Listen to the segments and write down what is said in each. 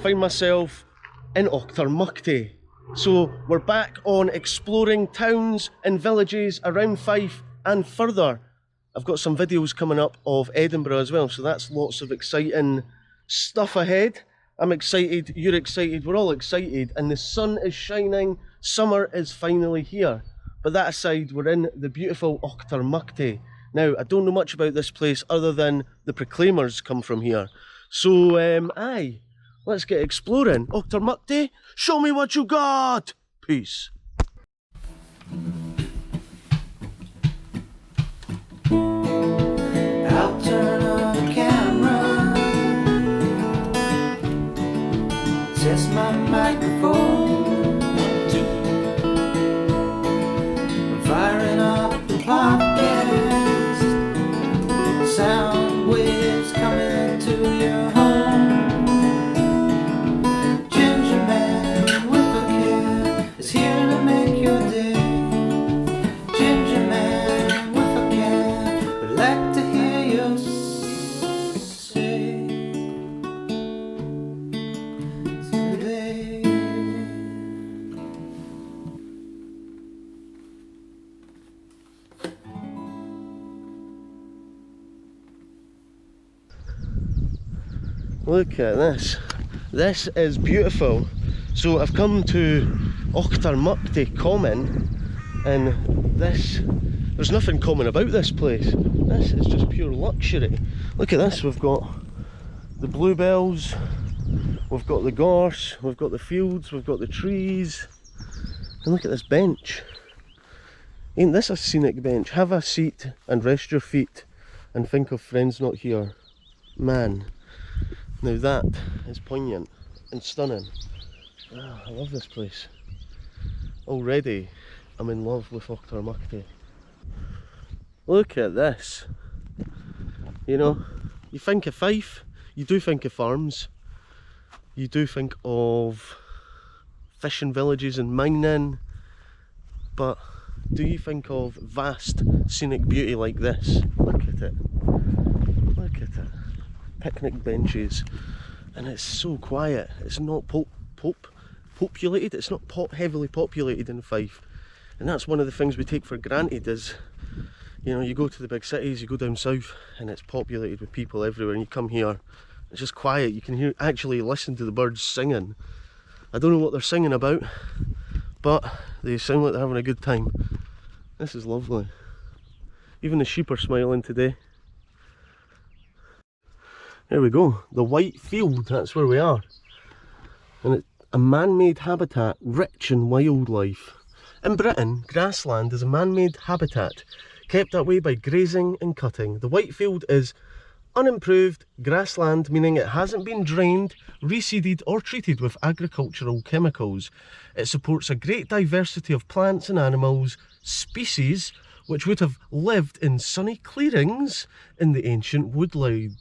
find myself in Auchtermuchty. So we're back on exploring towns and villages around Fife and further. I've got some videos coming up of Edinburgh as well, so that's lots of exciting stuff ahead. I'm excited, you're excited, we're all excited, and the sun is shining, summer is finally here. But that aside, we're in the beautiful Auchtermuchty. Now, I don't know much about this place other than the proclaimers come from here. So, aye, let's get exploring. Auchtermuchty, show me what you got! Peace. I'll turn on the camera, test my microphone, I'm firing up the podcast, sound waves coming to your home. Ginger man with a can is here to make your day. Ginger man with a can would like to hear you say today. Look at this. This is beautiful. So I've come to Auchtermuchty Common, and there's nothing common about this place. This is just pure luxury. Look at this, we've got the bluebells, we've got the gorse, we've got the fields, we've got the trees, and look at this bench. Ain't this a scenic bench? Have a seat and rest your feet and think of friends not here. Man. Now that is poignant and stunning. Ah, I love this place. Already I'm in love with Auchtermuchty. Look at this. You know, you think of Fife, you do think of farms, you do think of fishing villages and mining, but do you think of vast scenic beauty like this? Look at it. Look at it. Picnic benches, and it's so quiet. It's not populated. It's not heavily populated in Fife, and that's one of the things we take for granted. Is, you know, you go to the big cities, you go down south, and it's populated with people everywhere, and you come here, it's just quiet. You can actually listen to the birds singing. I don't know what they're singing about, but they sound like they're having a good time. This is lovely. Even the sheep are smiling today. There we go, the white field, that's where we are. And it's a man-made habitat rich in wildlife. In Britain, grassland is a man-made habitat kept that way by grazing and cutting. The white field is unimproved grassland, meaning it hasn't been drained, reseeded or treated with agricultural chemicals. It supports a great diversity of plants and animals, species, which would have lived in sunny clearings in the ancient wildwood.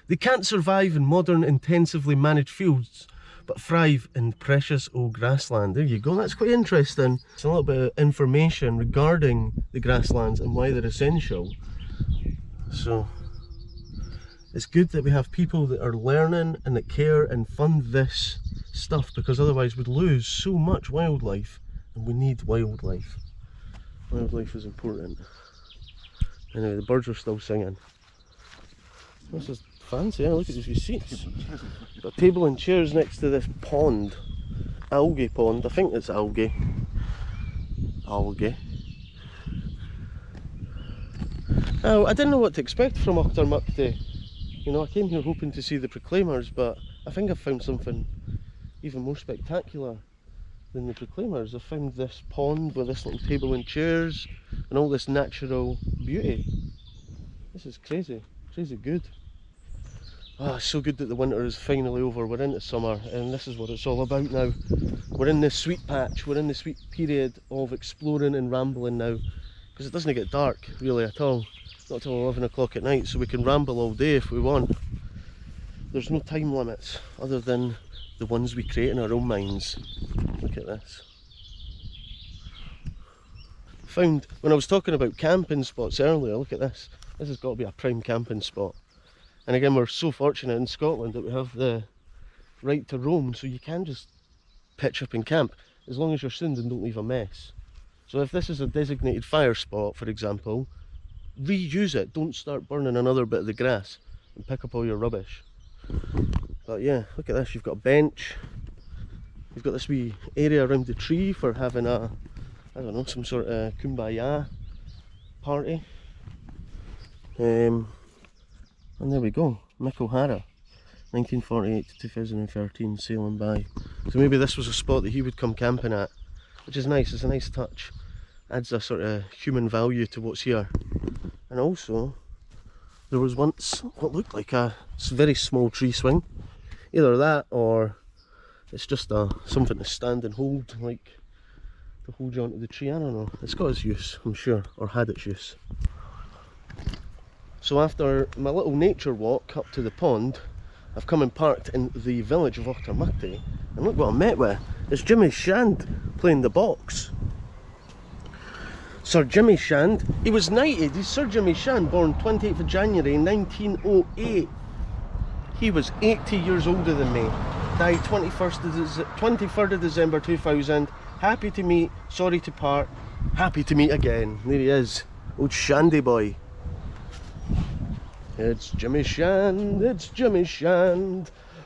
They can't survive in modern, intensively managed fields, but thrive in precious old grassland. There you go, that's quite interesting. It's a little bit of information regarding the grasslands and why they're essential. So it's good that we have people that are learning and that care and fund this stuff, because otherwise we'd lose so much wildlife, and we need wildlife. Wildlife is important. Anyway, the birds are still singing. This is fancy, look at these seats. Got a table and chairs next to this pond. Algae pond, I think it's algae. Algae. Oh, I didn't know what to expect from Auchtermuchty. You know, I came here hoping to see the proclaimers, but I think I've found something even more spectacular than the proclaimers. I found this pond with this little table and chairs and all this natural beauty. This is crazy, crazy good. Ah, it's so good that the winter is finally over. We're into summer, and this is what it's all about now. We're in this sweet patch, we're in the sweet period of exploring and rambling now, because it doesn't get dark really at all, not till 11 o'clock at night, so we can ramble all day if we want. There's no time limits other than the ones we create in our own minds. Look at this. Found, when I was talking about camping spots earlier, look at this. This has got to be a prime camping spot. And again, we're so fortunate in Scotland that we have the right to roam, so you can just pitch up and camp as long as you're sound and don't leave a mess. So if this is a designated fire spot, for example, reuse it. Don't start burning another bit of the grass and pick up all your rubbish. But yeah, look at this. You've got a bench. You've got this wee area around the tree for having a, I don't know, some sort of kumbaya party. And there we go, Mick O'Hara, 1948 to 2013, sailing by. So maybe this was a spot that he would come camping at, which is nice. It's a nice touch. Adds a sort of human value to what's here. And also, there was once what looked like a very small tree swing. Either that or it's just something to stand and hold, like to hold you onto the tree. I don't know. It's got its use, I'm sure, or had its use. So after my little nature walk up to the pond, I've come and parked in the village of Auchtermuchty, and look what I'm met with. It's Jimmy Shand playing the box. Sir Jimmy Shand, he was knighted. He's Sir Jimmy Shand, born 28th of January 1908. He was 80 years older than me. Died 23rd of December 2000. Happy to meet, sorry to part, happy to meet again. There he is, old Shandy boy. It's Jimmy Shand,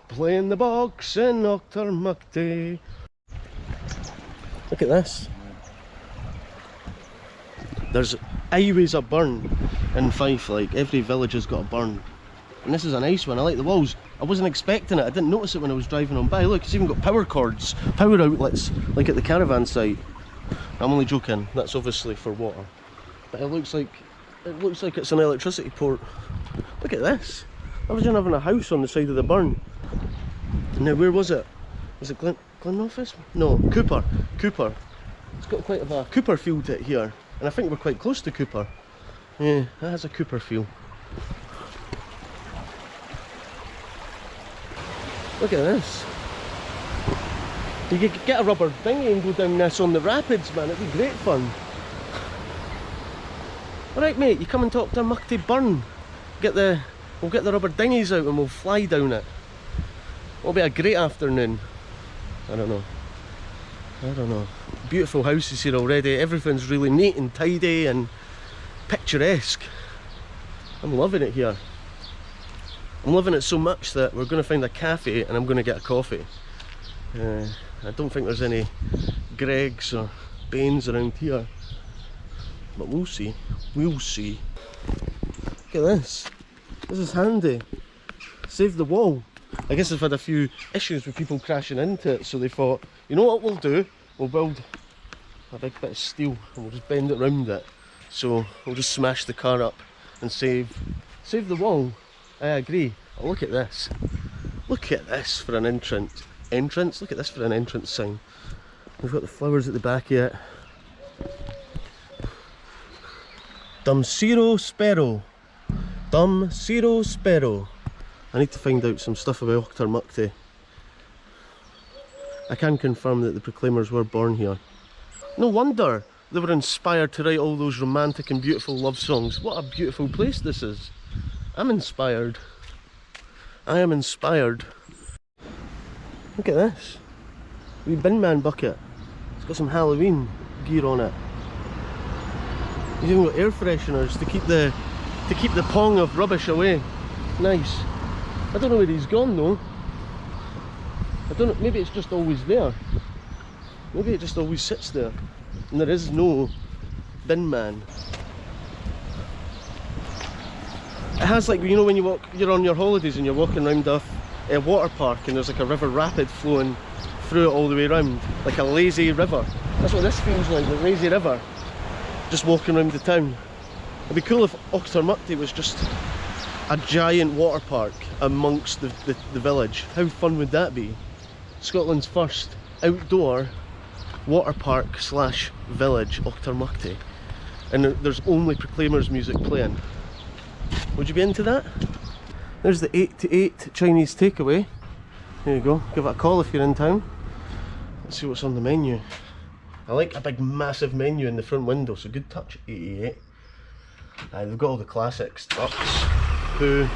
playing the box in Auchtermuchty. Look at this. There's always a burn in Fife, like every village has got a burn. And this is a nice one. I like the walls. I wasn't expecting it. I didn't notice it when I was driving on by. Look, it's even got power cords, power outlets, like at the caravan site. I'm only joking. That's obviously for water. But it looks like it's an electricity port. Look at this. Imagine having a house on the side of the burn. Now, where was it? Was it Glenoffice? No, Cooper. It's got quite a Cooper feel to it here. And I think we're quite close to Cooper. Yeah, it has a Cooper feel. Look at this. You could get a rubber dinghy and go down this on the rapids, man. It'd be great fun. Alright mate, you come and talk to Auchtermuchty Burn. We'll get the rubber dinghies out and we'll fly down it. It'll be a great afternoon. I don't know. Beautiful houses here already. Everything's really neat and tidy and picturesque. I'm loving it here. I'm loving it so much that we're going to find a cafe and I'm going to get a coffee. I don't think there's any Greggs or Baines around here. But we'll see. We'll see. Look at this. This is handy. Save the wall. I guess I've had a few issues with people crashing into it, so they thought, you know what we'll do? We'll build a big bit of steel and we'll just bend it round it. So we'll just smash the car up and save the wall. I agree. Oh, look at this. Look at this for an entrance. Look at this for an entrance sign. We've got the flowers at the back of it. Dum Ciro Spero. Dum Ciro Spero. I need to find out some stuff about Auchtermuchty. I can confirm that the Proclaimers were born here. No wonder they were inspired to write all those romantic and beautiful love songs. What a beautiful place this is. I'm inspired. I am inspired. Look at this. Wee bin man bucket. It's got some Halloween gear on it. He's even got air fresheners to keep the pong of rubbish away. Nice. I don't know where he's gone though. I don't know, maybe it's just always there. Maybe it just always sits there. And there is no bin man. It has, like, you know, when you're on your holidays and you're walking around a water park and there's like a river rapid flowing through it all the way around, like a lazy river. That's what this feels like, the lazy river. Just walking around the town. It'd be cool if Auchtermuchty was just a giant water park amongst the village. How fun would that be? Scotland's first outdoor water park slash village, Auchtermuchty. And there's only Proclaimers music playing. Would you be into that? There's the 8 to 8 Chinese takeaway. There you go, give it a call if you're in town. Let's see what's on the menu. I like a big massive menu in the front window, so good touch, 88. They've got all the classics. Ducks, poo,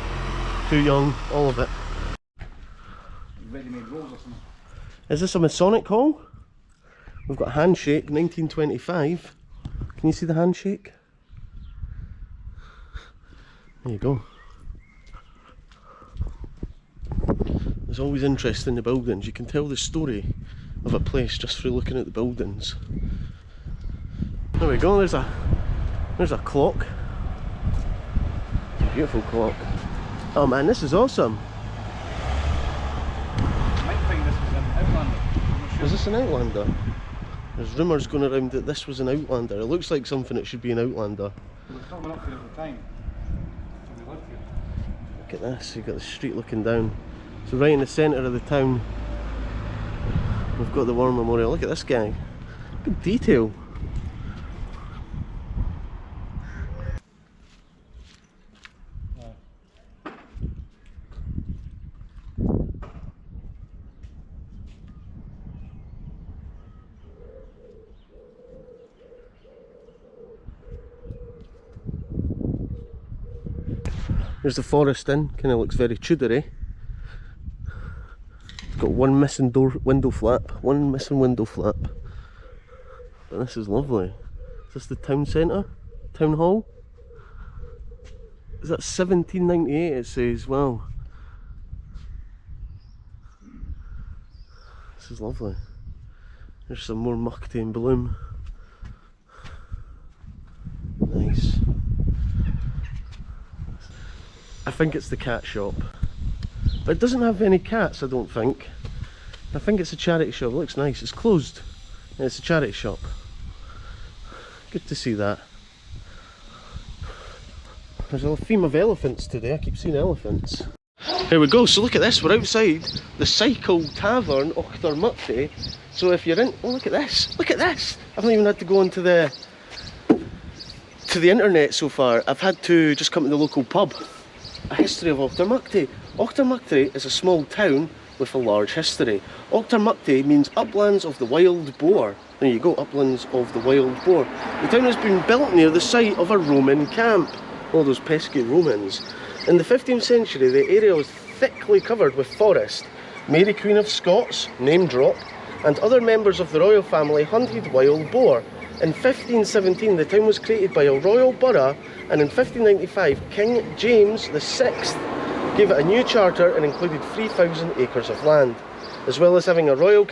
too young, all of it. Ready-made rolls or something. Is this a Masonic hall? We've got handshake, 1925. Can you see the handshake? There you go. It's always interesting, the buildings. You can tell the story of a place just through looking at the buildings. There we go, there's a clock. Beautiful clock. Oh man, this is awesome. You might think this was an Outlander. I'm not sure. Is this an Outlander? There's rumours going around that this was an Outlander. It looks like something that should be an Outlander. We were coming up here at the time. So we lived here. Look at this, you've got the street looking down. So right in the centre of the town, we've got the War Memorial. Look at this guy. Good detail. There's the Forest Inn, kind of looks very Tudory. It's got one missing window flap, one missing window flap. But this is lovely. Is this the town centre? Town hall? Is that 1798 it says? Wow. This is lovely. There's some more Muchty in bloom. Nice. I think it's the cat shop, but it doesn't have any cats, I don't think. I think it's a charity shop. It looks nice. It's closed. Yeah, it's a charity shop. Good to see that. There's a theme of elephants today. I keep seeing elephants. Here we go. So look at this. We're outside the Cycle Tavern, Auchtermuchty. So if you're in, oh look at this. Look at this. I haven't even had to go into the internet so far. I've had to just come to the local pub. A history of Auchtermuchty. Auchtermuchty is a small town with a large history. Auchtermuchty means uplands of the wild boar. There you go, uplands of the wild boar. The town has been built near the site of a Roman camp. All those pesky Romans. In the 15th century, the area was thickly covered with forest. Mary Queen of Scots, name drop, and other members of the royal family hunted wild boar. In 1517, the town was created by a royal borough, and in 1595, King James VI gave it a new charter and included 3,000 acres of land. As well as having royal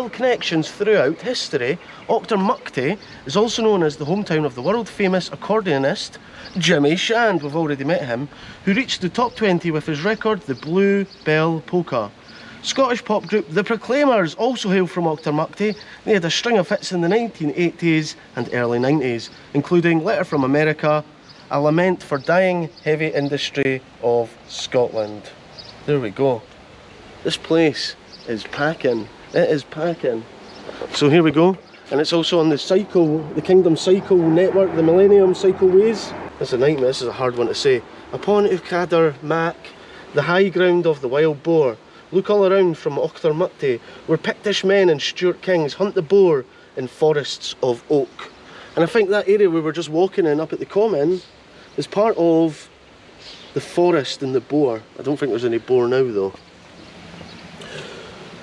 connections throughout history, Auchtermuchty is also known as the hometown of the world-famous accordionist Jimmy Shand, we've already met him, who reached the top 20 with his record, the Blue Bell Polka. Scottish pop group The Proclaimers also hail from Auchtermuchty. They had a string of hits in the 1980s and early 90s, including Letter from America, A Lament for Dying Heavy Industry of Scotland. There we go. This place is packing. It is packing. So here we go. And it's also on the Kingdom Cycle Network, the Millennium Cycleways. This is a nightmare, this is a hard one to say. Upon Ucader Mac, the high ground of the wild boar. Look all around from Auchtermuchty, where Pictish men and Stuart kings hunt the boar in forests of oak. And I think that area we were just walking in up at the common is part of the forest and the boar. I don't think there's any boar now though.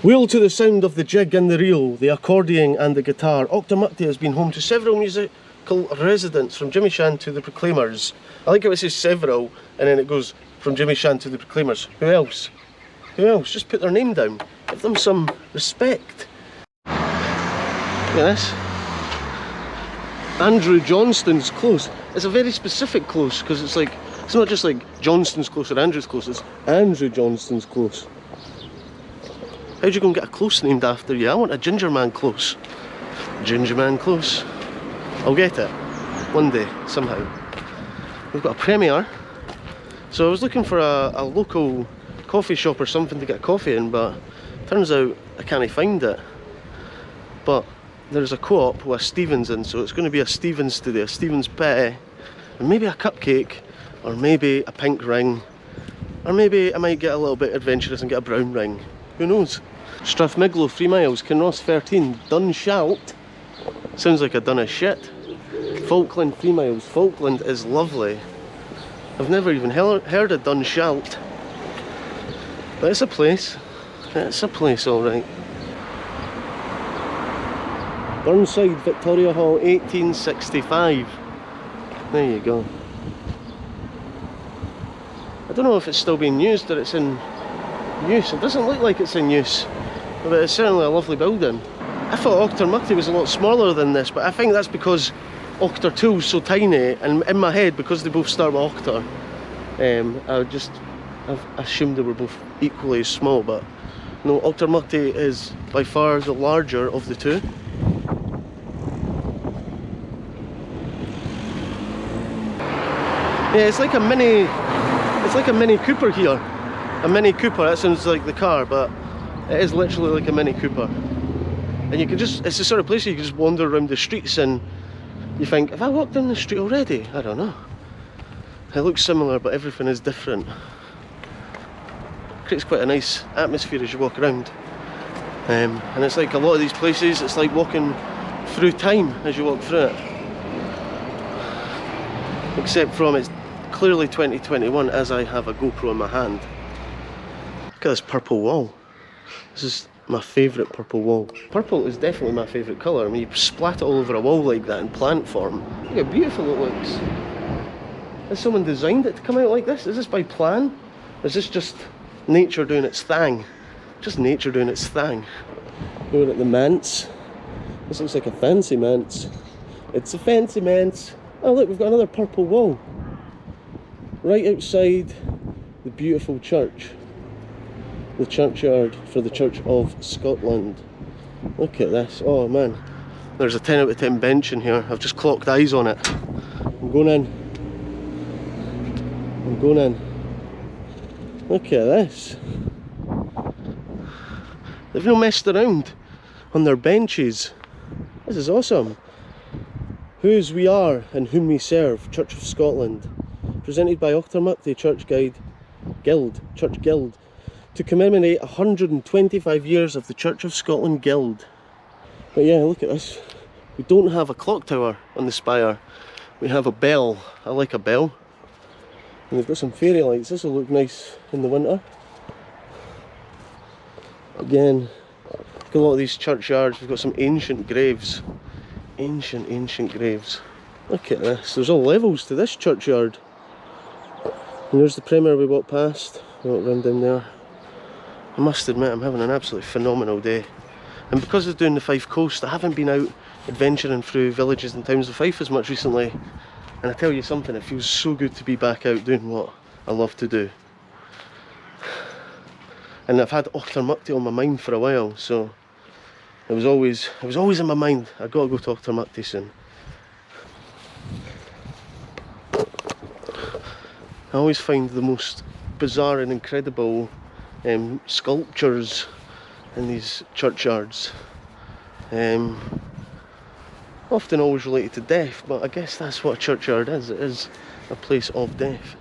Wheel to the sound of the jig and the reel, the accordion and the guitar. Auchtermuchty has been home to several musical residents, from Jimmy Shand to the Proclaimers. I like how it says several and then it goes from Jimmy Shand to the Proclaimers. Who else? Who else? Just put their name down. Give them some respect. Look at this. Andrew Johnston's close. It's a very specific close because it's like, it's not just like Johnston's close or Andrew's close, it's Andrew Johnston's close. How'd you go and get a close named after you? I want a Ginger Man close. Ginger Man close. I'll get it. One day, somehow. We've got a premiere. So I was looking for a local coffee shop or something to get coffee in, but turns out I can't find it. But there's a co-op with a Stevens in, so it's going to be a Stevens today, a Stevens Petty, and maybe a cupcake, or maybe a pink ring, or maybe I might get a little bit adventurous and get a brown ring. Who knows? Strathmiglo 3 miles, Kinross 13, Dunshalt. Sounds like I've done a shit. Falkland 3 miles, Falkland is lovely. I've never even heard of Dunshalt. But it's a place. It's a place, alright. Burnside Victoria Hall, 1865. There you go. I don't know if it's still being used or it's in use. It doesn't look like it's in use, but it's certainly a lovely building. I thought Auchtermuchty was a lot smaller than this, but I think that's because Auchtertoole's so tiny, and in my head, because they both start with Auchter, I've assumed they were both equally as small, but no, Auchtermuchty is by far the larger of the two. Yeah, it's like a mini Cooper here. A Mini Cooper, that sounds like the car, but it is literally like a Mini Cooper. And you can just, it's the sort of place where you can just wander around the streets and you think, have I walked down the street already? I don't know. It looks similar, but everything is different. Creates quite a nice atmosphere as you walk around. And it's like a lot of these places, it's like walking through time as you walk through it. Except from it's clearly 2021 as I have a GoPro in my hand. Look at this purple wall. This is my favourite purple wall. Purple is definitely my favourite colour. I mean, you splat it all over a wall like that in plant form. Look how beautiful it looks. Has someone designed it to come out like this? Is this by plan? Or is this just nature doing its thing? Just nature doing its thing. We're at the manse. This looks like a fancy manse. It's a fancy manse. Oh look, we've got another purple wall. Right outside the beautiful church. The churchyard for the Church of Scotland. Look at this. Oh man. There's a 10 out of 10 bench in here. I've just clocked eyes on it. I'm going in. I'm going in. Look at this. They've not messed around on their benches. This is awesome. Whose we are and whom we serve, Church of Scotland. Presented by Auchtermuchty Church Guild, to commemorate 125 years of the Church of Scotland Guild. But yeah, look at this. We don't have a clock tower on the spire. We have a bell. I like a bell. And they've got some fairy lights. This will look nice in the winter. Again, look at a lot of these churchyards. We've got some ancient graves. Ancient graves. Look at this. There's all levels to this churchyard. And there's the Premier we walked past. We walked round down there. I must admit, I'm having an absolutely phenomenal day. And because of doing the Fife coast, I haven't been out adventuring through villages and towns of Fife as much recently. And I tell you something, it feels so good to be back out doing what I love to do. And I've had Auchtermuchty on my mind for a while, so it was always in my mind. I've got to go to Auchtermuchty soon. I always find the most bizarre and incredible sculptures in these churchyards. Often always related to death, but I guess that's what a churchyard is. It is a place of death.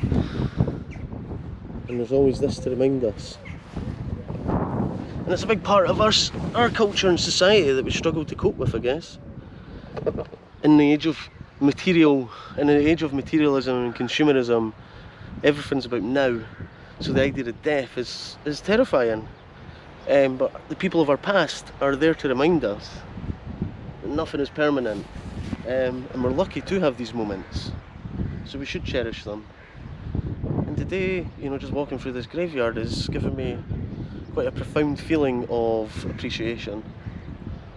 And there's always this to remind us. And it's a big part of our culture and society that we struggle to cope with, I guess. In the age of materialism and consumerism, everything's about now. So the idea of death is terrifying. But the people of our past are there to remind us that nothing is permanent. And we're lucky to have these moments. So we should cherish them. And today, you know, just walking through this graveyard is giving me quite a profound feeling of appreciation.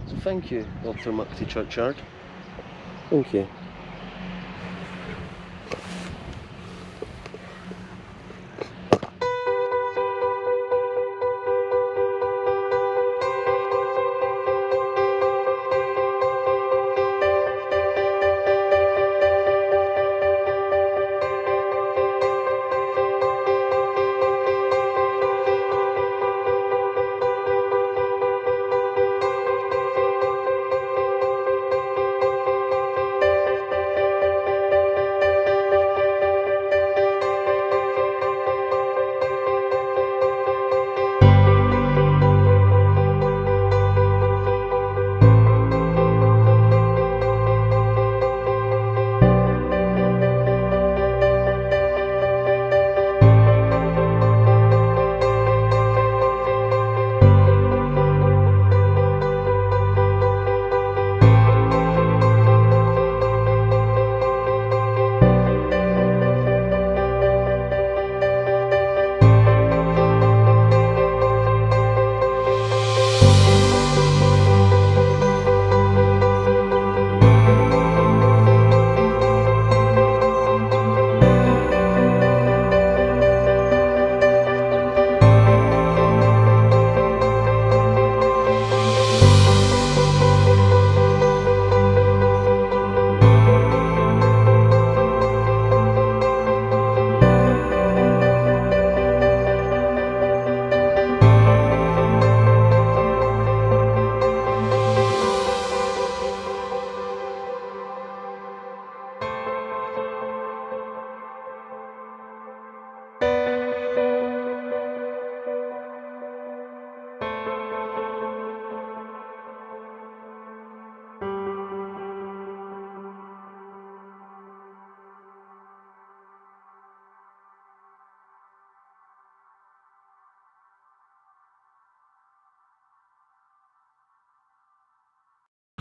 So thank you, Auchtermuchty Churchyard. Thank you.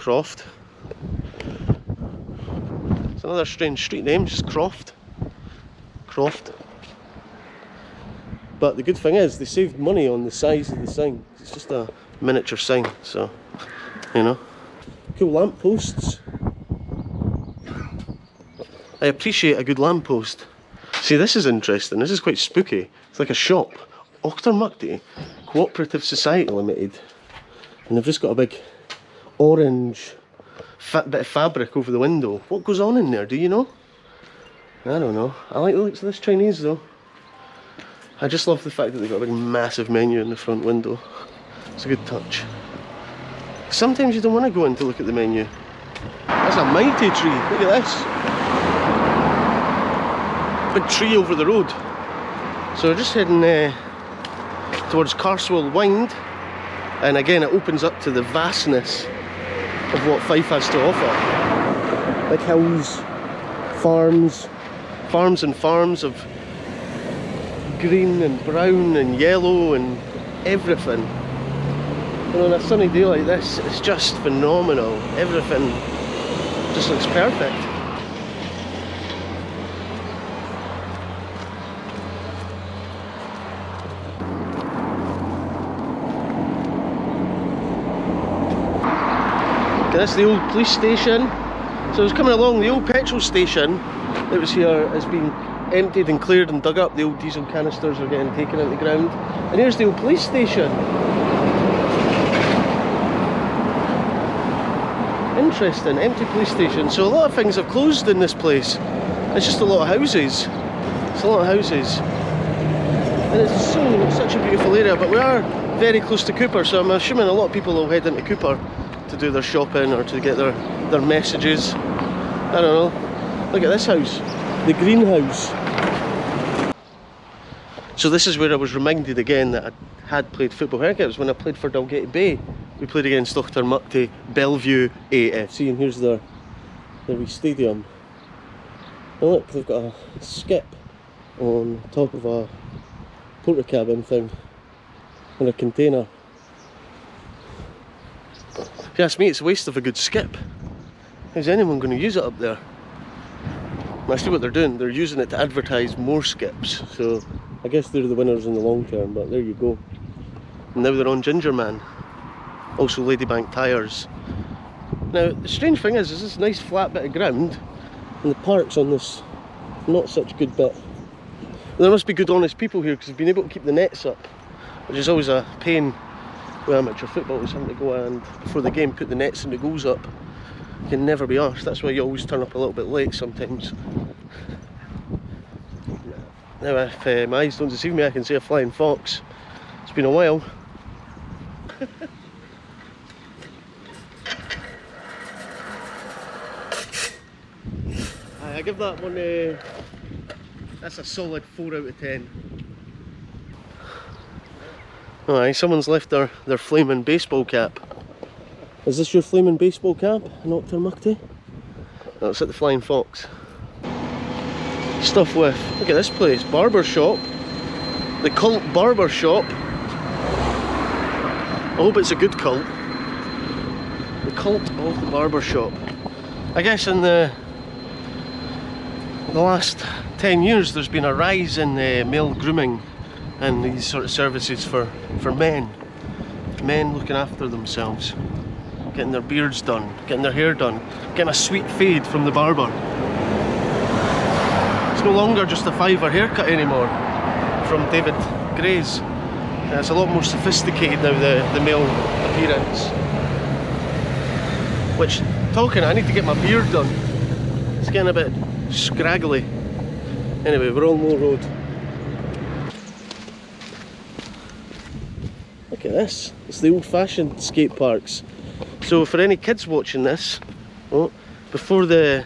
Croft. It's another strange street name, just Croft. But the good thing is they saved money on the size of the sign. It's just a miniature sign, so you know. Cool lampposts. I appreciate a good lamppost. See, this is interesting. This is quite spooky. It's like a shop. Auchtermuchty Cooperative Society Limited. And they've just got a big orange bit of fabric over the window. What goes on in there, do you know? I don't know. I like the looks of this Chinese though. I just love the fact that they've got a big massive menu in the front window. It's a good touch. Sometimes you don't want to go in to look at the menu. That's a mighty tree. Look at this. Big tree over the road. So we're just heading towards Carswell Wynd, and again it opens up to the vastness of what Fife has to offer. Big hills, farms and farms of green and brown and yellow and everything. And on a sunny day like this, it's just phenomenal. Everything just looks perfect. Okay, that's the old police station. So I was coming along, the old petrol station that was here has been emptied and cleared and dug up. The old diesel canisters are getting taken out of the ground. And here's the old police station. Interesting, empty police station. So a lot of things have closed in this place. It's just a lot of houses. It's a lot of houses. And it's such a beautiful area, but we are very close to Cooper, so I'm assuming a lot of people will head into Cooper to do their shopping or to get their messages. I don't know. Look at this house. The greenhouse. So this is where I was reminded again that I had played football. I think it was when I played for Dalgety Bay. We played against Auchtermuchty, Bellevue AFC, and here's their wee stadium. And look, they've got a skip on top of a porta cabin thing, and a container. If you ask me, it's a waste of a good skip. How's anyone going to use it up there? I see what they're doing, they're using it to advertise more skips, so I guess they're the winners in the long term, but there you go. And now they're on Ginger Man, also Ladybank tyres. Now the strange thing is, there's this nice flat bit of ground, and the park's on this not such good bit. There must be good honest people here, because they've been able to keep the nets up, which is always a pain with amateur football, is having to go and before the game put the nets and the goals up. You can never be arsed. That's why you always turn up a little bit late sometimes. Now if my eyes don't deceive me, I can see a flying fox. It's been a while. I give that one that's a solid 4 out of 10. Alright, someone's left their flaming baseball cap. Is this your flaming baseball cap in Auchtermuchty? No, it's at the Flying Fox. Stuff with, look at this place, barber shop. The Cult Barber Shop. I hope it's a good cult. The Cult of the Barber Shop. I guess in the last 10 years there's been a rise in male grooming and these sort of services for men. Men looking after themselves. Getting their beards done, getting their hair done, getting a sweet fade from the barber. It's no longer just a $5 haircut anymore from David Gray's. It's a lot more sophisticated now, the male appearance. Which, talking, I need to get my beard done. It's getting a bit scraggly. Anyway, we're on Mill Road. Look at this, it's the old-fashioned skate parks. So for any kids watching this, before the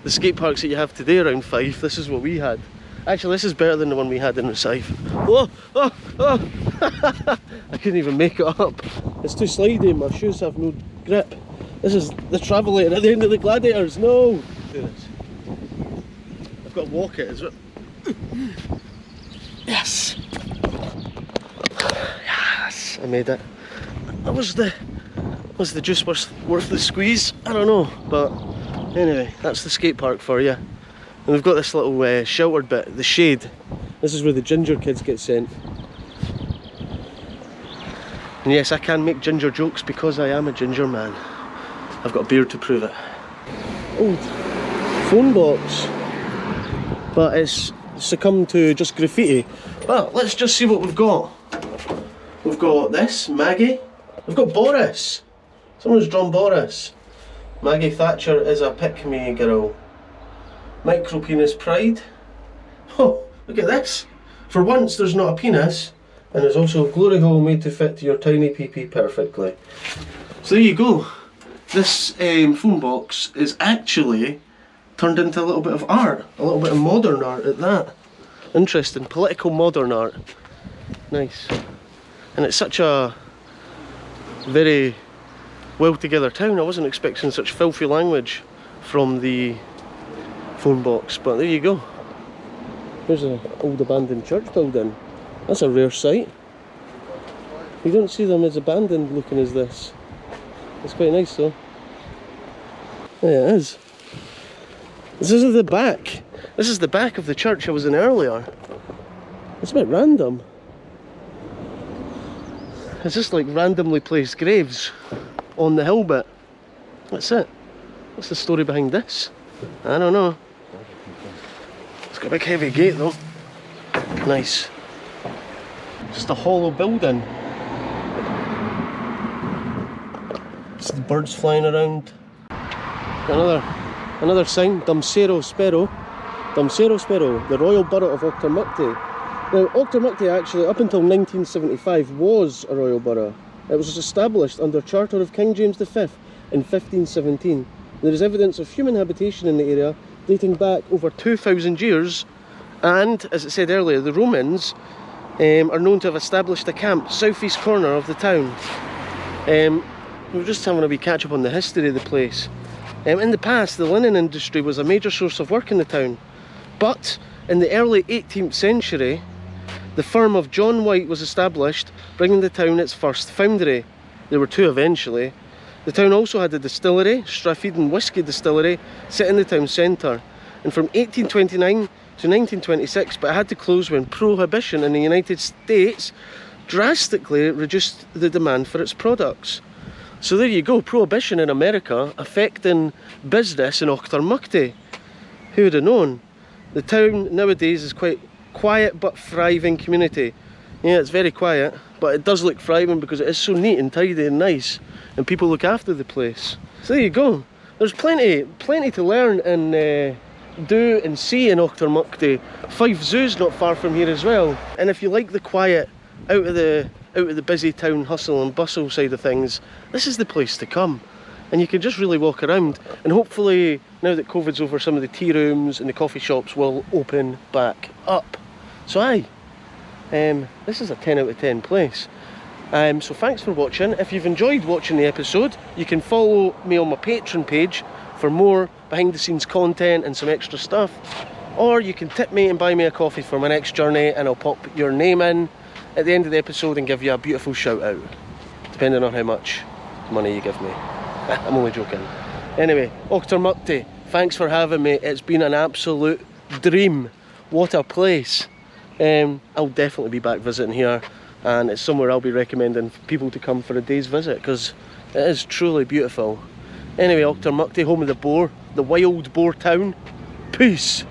skate parks that you have today around Fife, this is what we had. Actually, this is better than the one we had in Fife. Whoa! Oh! Oh! I couldn't even make it up. It's too slidey, my shoes have no grip. This is the travel lane at the end of the Gladiators, no! Do this. I've got to walk it as well. Yes! Yes! I made it. That was the Was the juice worth the squeeze? I don't know, but anyway, that's the skate park for you. And we've got this little sheltered bit, the shade. This is where the ginger kids get sent. And yes, I can make ginger jokes because I am a ginger man. I've got a beard to prove it. Old phone box, but it's succumbed to just graffiti. Well, let's just see what we've got. We've got this, Maggie. We've got Boris. Someone's drawn Boris. Maggie Thatcher is a pick-me girl. Micro penis pride. Oh, look at this. For once there's not a penis, and there's also a glory hole made to fit your tiny PP perfectly. So there you go. This phone box is actually turned into a little bit of art. A little bit of modern art at that. Interesting. Political modern art. Nice. And it's such a very well together town. I wasn't expecting such filthy language from the phone box, but there you go. Here's an old abandoned church building. That's a rare sight. You don't see them as abandoned looking as this. It's quite nice though. Yeah, it is. This is the back. This is the back of the church I was in earlier. It's a bit random. It's just like randomly placed graves on the hill bit. That's it. What's the story behind this? I don't know. It's got a big heavy gate though. Nice. Just a hollow building. Just the birds flying around. Another sign, Dumsero Spero. Dumsero Spero, the Royal Borough of Auchtermuchty. Now, Auchtermuchty actually, up until 1975, was a royal borough. It was established under Charter of King James V in 1517. There is evidence of human habitation in the area dating back over 2,000 years, and, as it said earlier, the Romans are known to have established a camp southeast corner of the town. We're just having a wee catch up on the history of the place. In the past, the linen industry was a major source of work in the town, but in the early 18th century, the firm of John White was established, bringing the town its first foundry. There were two eventually. The town also had a distillery, Straffeden Whisky Distillery, set in the town centre, and from 1829 to 1926, but it had to close when prohibition in the United States drastically reduced the demand for its products. So there you go, prohibition in America affecting business in Auchtermuchty. Who would have known? The town nowadays is quite quiet but thriving community. Yeah, it's very quiet, but it does look thriving because it is so neat and tidy and nice, and people look after the place. So there you go. There's plenty to learn and do and see in Auchtermuchty. Fife Zoo's not far from here as well. And if you like the quiet, out of the busy town hustle and bustle side of things, this is the place to come. And you can just really walk around, and hopefully now that COVID's over, some of the tea rooms and the coffee shops will open back up. So aye, this is a 10 out of 10 place. So thanks for watching. If you've enjoyed watching the episode, you can follow me on my Patreon page for more behind the scenes content and some extra stuff, or you can tip me and buy me a coffee for my next journey, and I'll pop your name in at the end of the episode and give you a beautiful shout out, depending on how much money you give me. I'm only joking. Anyway, Auchtermuchty, thanks for having me. It's been an absolute dream. What a place. I'll definitely be back visiting here, and it's somewhere I'll be recommending people to come for a day's visit because it is truly beautiful. Anyway, Auchtermuchty, home of the boar, the wild boar town. Peace.